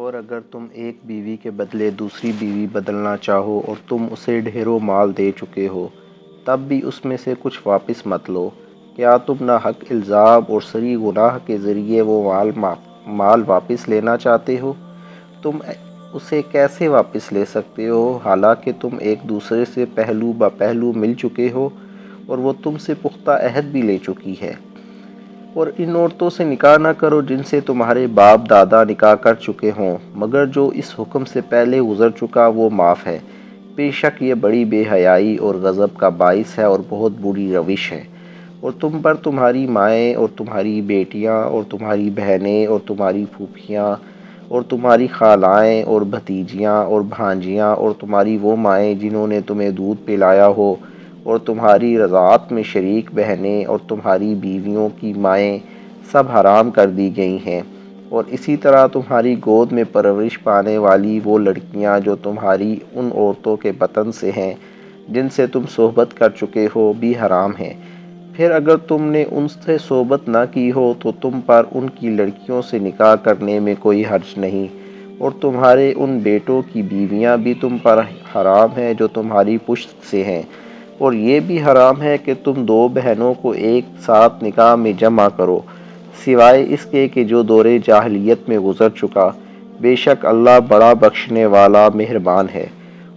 اور اگر تم ایک بیوی کے بدلے دوسری بیوی بدلنا چاہو اور تم اسے ڈھیروں مال دے چکے ہو، تب بھی اس میں سے کچھ واپس مت لو۔ کیا تم ناحق الزام اور صریح گناہ کے ذریعے وہ مال واپس لینا چاہتے ہو؟ تم اسے کیسے واپس لے سکتے ہو حالانکہ تم ایک دوسرے سے پہلو بہ پہلو مل چکے ہو اور وہ تم سے پختہ عہد بھی لے چکی ہے؟ اور ان عورتوں سے نکاح نہ کرو جن سے تمہارے باپ دادا نکاح کر چکے ہوں، مگر جو اس حکم سے پہلے گزر چکا وہ معاف ہے۔ بے شک یہ بڑی بے حیائی اور غضب کا باعث ہے اور بہت بری روش ہے۔ اور تم پر تمہاری مائیں اور تمہاری بیٹیاں اور تمہاری بہنیں اور تمہاری پھوپھیاں اور تمہاری خالائیں اور بھتیجیاں اور بھانجیاں اور تمہاری وہ مائیں جنہوں نے تمہیں دودھ پلایا ہو اور تمہاری رضاعت میں شریک بہنیں اور تمہاری بیویوں کی مائیں سب حرام کر دی گئی ہیں، اور اسی طرح تمہاری گود میں پرورش پانے والی وہ لڑکیاں جو تمہاری ان عورتوں کے بطن سے ہیں جن سے تم صحبت کر چکے ہو بھی حرام ہیں۔ پھر اگر تم نے ان سے صحبت نہ کی ہو تو تم پر ان کی لڑکیوں سے نکاح کرنے میں کوئی حرج نہیں، اور تمہارے ان بیٹوں کی بیویاں بھی تم پر حرام ہیں جو تمہاری پشت سے ہیں، اور یہ بھی حرام ہے کہ تم دو بہنوں کو ایک ساتھ نکاح میں جمع کرو، سوائے اس کے کہ جو دور جاہلیت میں گزر چکا۔ بے شک اللہ بڑا بخشنے والا مہربان ہے۔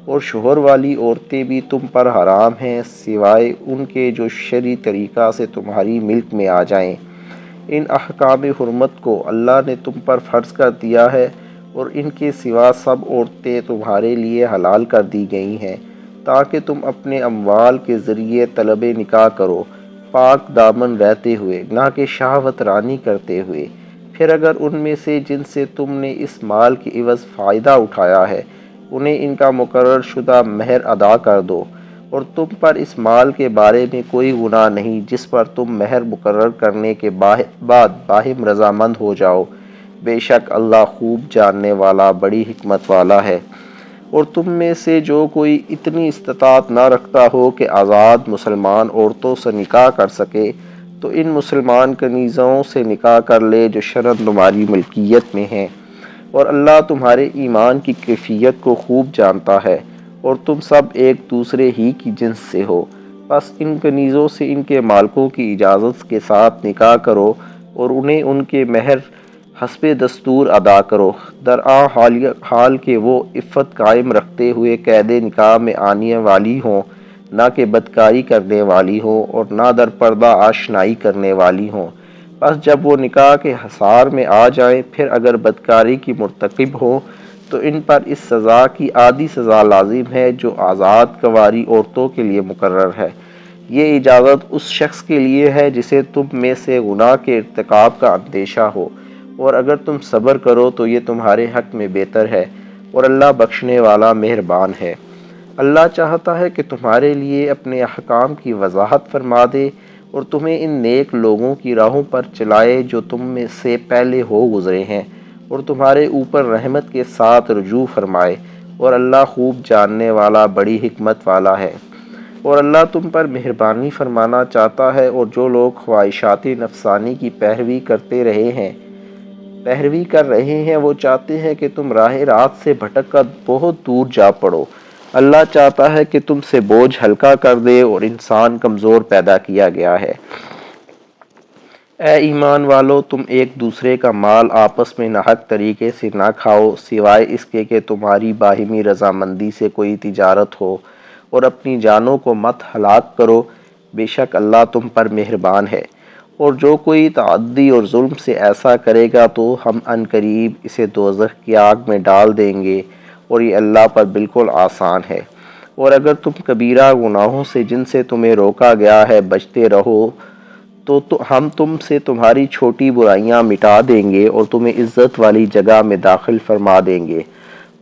اور شوہر والی عورتیں بھی تم پر حرام ہیں سوائے ان کے جو شرعی طریقہ سے تمہاری ملک میں آ جائیں۔ ان احکام حرمت کو اللہ نے تم پر فرض کر دیا ہے، اور ان کے سوا سب عورتیں تمہارے لیے حلال کر دی گئی ہیں تاکہ تم اپنے اموال کے ذریعے طلب نکاح کرو، پاک دامن رہتے ہوئے، نہ کہ شہوت رانی کرتے ہوئے۔ پھر اگر ان میں سے جن سے تم نے اس مال کے عوض فائدہ اٹھایا ہے انہیں ان کا مقرر شدہ مہر ادا کر دو، اور تم پر اس مال کے بارے میں کوئی گناہ نہیں جس پر تم مہر مقرر کرنے کے بعد باہم رضامند ہو جاؤ۔ بے شک اللہ خوب جاننے والا بڑی حکمت والا ہے۔ اور تم میں سے جو کوئی اتنی استطاعت نہ رکھتا ہو کہ آزاد مسلمان عورتوں سے نکاح کر سکے تو ان مسلمان کنیزوں سے نکاح کر لے جو شرعاً تمہاری ملکیت میں ہیں، اور اللہ تمہارے ایمان کی کیفیت کو خوب جانتا ہے، اور تم سب ایک دوسرے ہی کی جنس سے ہو۔ بس ان کنیزوں سے ان کے مالکوں کی اجازت کے ساتھ نکاح کرو اور انہیں ان کے مہر حسب دستور ادا کرو، درآں حال کہ وہ عفت قائم رکھتے ہوئے قید نکاح میں آنے والی ہوں، نہ کہ بدکاری کرنے والی ہوں اور نہ در پردہ آشنائی کرنے والی ہوں۔ بس جب وہ نکاح کے حصار میں آ جائیں پھر اگر بدکاری کی مرتکب ہوں تو ان پر اس سزا کی آدھی سزا لازم ہے جو آزاد کنواری عورتوں کے لیے مقرر ہے۔ یہ اجازت اس شخص کے لیے ہے جسے تم میں سے گناہ کے ارتکاب کا اندیشہ ہو، اور اگر تم صبر کرو تو یہ تمہارے حق میں بہتر ہے، اور اللہ بخشنے والا مہربان ہے۔ اللہ چاہتا ہے کہ تمہارے لیے اپنے احکام کی وضاحت فرما دے اور تمہیں ان نیک لوگوں کی راہوں پر چلائے جو تم میں سے پہلے ہو گزرے ہیں، اور تمہارے اوپر رحمت کے ساتھ رجوع فرمائے، اور اللہ خوب جاننے والا بڑی حکمت والا ہے۔ اور اللہ تم پر مہربانی فرمانا چاہتا ہے، اور جو لوگ خواہشات نفسانی کی پیروی کر رہے ہیں وہ چاہتے ہیں کہ تم راہ راست سے بھٹک کر بہت دور جا پڑو۔ اللہ چاہتا ہے کہ تم سے بوجھ ہلکا کر دے، اور انسان کمزور پیدا کیا گیا ہے۔ اے ایمان والو، تم ایک دوسرے کا مال آپس میں ناحق طریقے سے نہ کھاؤ سوائے اس کے کہ تمہاری باہمی رضامندی سے کوئی تجارت ہو، اور اپنی جانوں کو مت ہلاک کرو، بے شک اللہ تم پر مہربان ہے۔ اور جو کوئی تعدی اور ظلم سے ایسا کرے گا تو ہم عنقریب اسے دوزخ کی آگ میں ڈال دیں گے، اور یہ اللہ پر بالکل آسان ہے۔ اور اگر تم کبیرہ گناہوں سے جن سے تمہیں روکا گیا ہے بچتے رہو تو ہم تم سے تمہاری چھوٹی برائیاں مٹا دیں گے اور تمہیں عزت والی جگہ میں داخل فرما دیں گے۔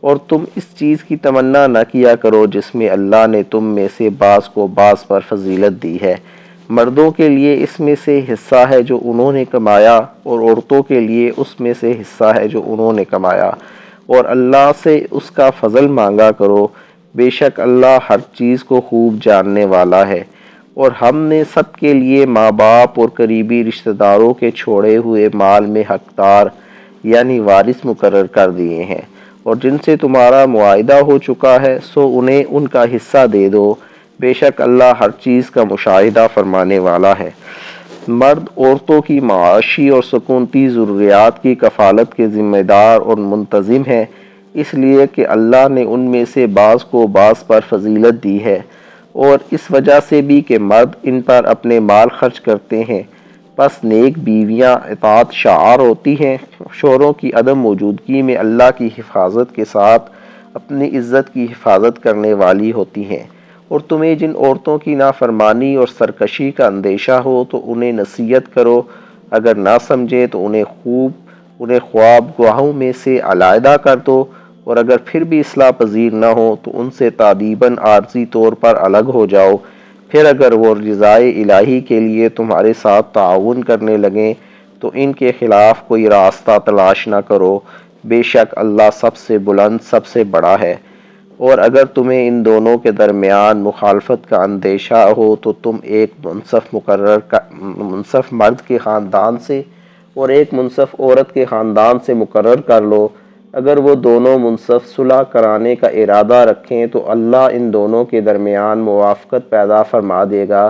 اور تم اس چیز کی تمنا نہ کیا کرو جس میں اللہ نے تم میں سے بعض کو بعض پر فضیلت دی ہے۔ مردوں کے لیے اس میں سے حصہ ہے جو انہوں نے کمایا، اور عورتوں کے لیے اس میں سے حصہ ہے جو انہوں نے کمایا، اور اللہ سے اس کا فضل مانگا کرو، بے شک اللہ ہر چیز کو خوب جاننے والا ہے۔ اور ہم نے سب کے لیے ماں باپ اور قریبی رشتہ داروں کے چھوڑے ہوئے مال میں حقدار یعنی وارث مقرر کر دیے ہیں، اور جن سے تمہارا معاہدہ ہو چکا ہے سو انہیں ان کا حصہ دے دو، بے شک اللہ ہر چیز کا مشاہدہ فرمانے والا ہے۔ مرد عورتوں کی معاشی اور سکونتی ضروریات کی کفالت کے ذمہ دار اور منتظم ہیں، اس لیے کہ اللہ نے ان میں سے بعض کو بعض پر فضیلت دی ہے، اور اس وجہ سے بھی کہ مرد ان پر اپنے مال خرچ کرتے ہیں۔ پس نیک بیویاں اطاعت شعار ہوتی ہیں، شوہروں کی عدم موجودگی میں اللہ کی حفاظت کے ساتھ اپنی عزت کی حفاظت کرنے والی ہوتی ہیں، اور تمہیں جن عورتوں کی نافرمانی اور سرکشی کا اندیشہ ہو تو انہیں نصیحت کرو، اگر نہ سمجھے تو انہیں خواب گاہوں میں سے علیحدہ کر دو، اور اگر پھر بھی اصلاح پذیر نہ ہو تو ان سے تادیباً عارضی طور پر الگ ہو جاؤ، پھر اگر وہ رضائے الہی کے لیے تمہارے ساتھ تعاون کرنے لگیں تو ان کے خلاف کوئی راستہ تلاش نہ کرو، بے شک اللہ سب سے بلند سب سے بڑا ہے۔ اور اگر تمہیں ان دونوں کے درمیان مخالفت کا اندیشہ ہو تو تم ایک منصف مرد کے خاندان سے اور ایک منصف عورت کے خاندان سے مقرر کر لو، اگر وہ دونوں منصف صلح کرانے کا ارادہ رکھیں تو اللہ ان دونوں کے درمیان موافقت پیدا فرما دے گا،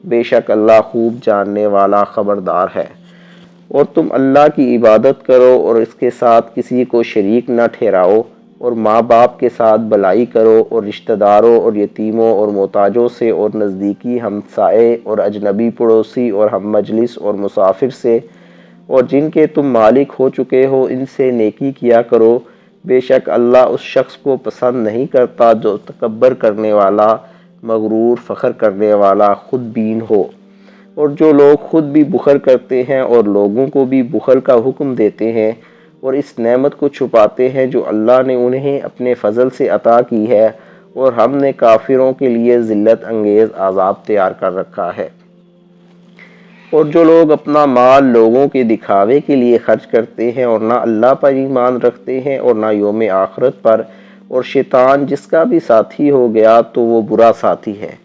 بے شک اللہ خوب جاننے والا خبردار ہے۔ اور تم اللہ کی عبادت کرو اور اس کے ساتھ کسی کو شریک نہ ٹھہراؤ، اور ماں باپ کے ساتھ بھلائی کرو، اور رشتہ داروں اور یتیموں اور محتاجوں سے، اور نزدیکی ہمسائے اور اجنبی پڑوسی اور ہم مجلس اور مسافر سے، اور جن کے تم مالک ہو چکے ہو ان سے نیکی کیا کرو، بے شک اللہ اس شخص کو پسند نہیں کرتا جو تکبر کرنے والا، مغرور فخر کرنے والا، خود بین ہو۔ اور جو لوگ خود بھی بخل کرتے ہیں اور لوگوں کو بھی بخل کا حکم دیتے ہیں اور اس نعمت کو چھپاتے ہیں جو اللہ نے انہیں اپنے فضل سے عطا کی ہے، اور ہم نے کافروں کے لیے ذلت انگیز عذاب تیار کر رکھا ہے۔ اور جو لوگ اپنا مال لوگوں کے دکھاوے کے لیے خرچ کرتے ہیں اور نہ اللہ پر ایمان رکھتے ہیں اور نہ یوم آخرت پر، اور شیطان جس کا بھی ساتھی ہو گیا تو وہ برا ساتھی ہے،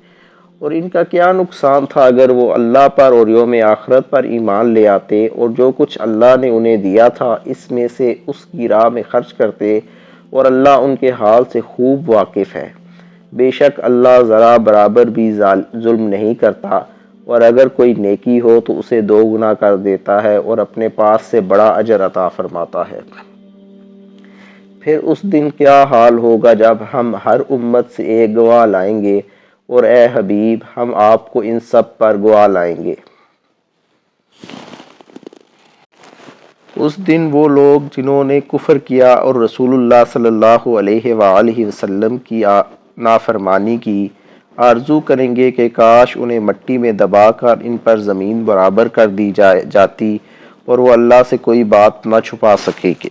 اور ان کا کیا نقصان تھا اگر وہ اللہ پر اور یوم آخرت پر ایمان لے آتے اور جو کچھ اللہ نے انہیں دیا تھا اس میں سے اس کی راہ میں خرچ کرتے، اور اللہ ان کے حال سے خوب واقف ہے، بے شک اللہ ذرا برابر بھی ظلم نہیں کرتا، اور اگر کوئی نیکی ہو تو اسے 2 گنا کر دیتا ہے اور اپنے پاس سے بڑا اجر عطا فرماتا ہے۔ پھر اس دن کیا حال ہوگا جب ہم ہر امت سے ایک گواہ لائیں گے، اور اے حبیب ہم آپ کو ان سب پر گواہ لائیں گے۔ اس دن وہ لوگ جنہوں نے کفر کیا اور رسول اللہ صلی اللہ علیہ وآلہ وسلم کی نافرمانی کی، آرزو کریں گے کہ کاش انہیں مٹی میں دبا کر ان پر زمین برابر کر دی جاتی، اور وہ اللہ سے کوئی بات نہ چھپا سکے کہ